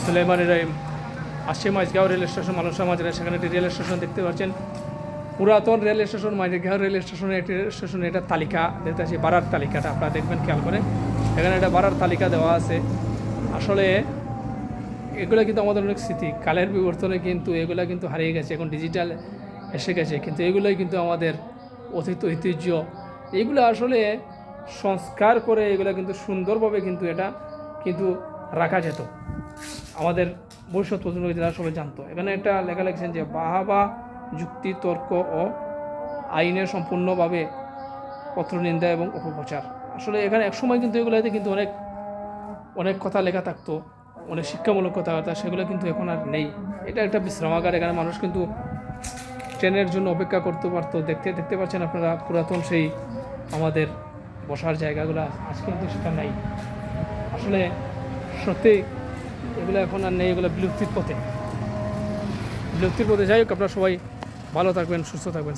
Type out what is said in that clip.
সুলেমানের আশি Majhgaon rail station মানুষের মাঝে সেখানে একটি রেল স্টেশন দেখতে পাচ্ছেন। পুরাতন রেল স্টেশন মাঝগাঁও রেল স্টেশনের একটি স্টেশন, এটা তালিকা দেখতে পাচ্ছি, ভাড়ার তালিকাটা আপনারা দেখবেন খেয়াল করে, এখানে একটা ভাড়ার তালিকা দেওয়া আছে। আসলে এগুলো কিন্তু আমাদের অনেক স্মৃতি, কালের বিবর্তনে কিন্তু এগুলো কিন্তু হারিয়ে গেছে, এখন ডিজিটাল এসে গেছে, কিন্তু এগুলোই কিন্তু আমাদের অতীত ঐতিহ্য। এইগুলো আসলে সংস্কার করে এগুলো কিন্তু সুন্দরভাবে কিন্তু এটা কিন্তু রাখা যেত, আমাদের ভবিষ্যৎ প্রজন্ম যারা সবাই জানতো। এখানে একটা লেখা লিখছেন যে বাহাবা যুক্তি তর্ক ও আইনের সম্পূর্ণভাবে পত্রনিন্দা এবং অপপ্রচার। আসলে এখানে একসময় কিন্তু এগুলোতে কিন্তু অনেক অনেক কথা লেখা থাকতো, অনেক শিক্ষামূলক কথাবার্তা, সেগুলো কিন্তু এখন আর নেই। এটা একটা বিশ্রামাগার, এখানে মানুষ কিন্তু ট্রেনের জন্য অপেক্ষা করতে পারতো। দেখতে পাচ্ছেন আপনারা পুরাতন সেই আমাদের বসার জায়গাগুলো, আজকে কিন্তু সেটা নাই। আসলে সত্যি এগুলো এখন আর নেই, এগুলো বিলুপ্তির পথে। যাই হোক, আপনারা সবাই ভালো থাকবেন, সুস্থ থাকবেন।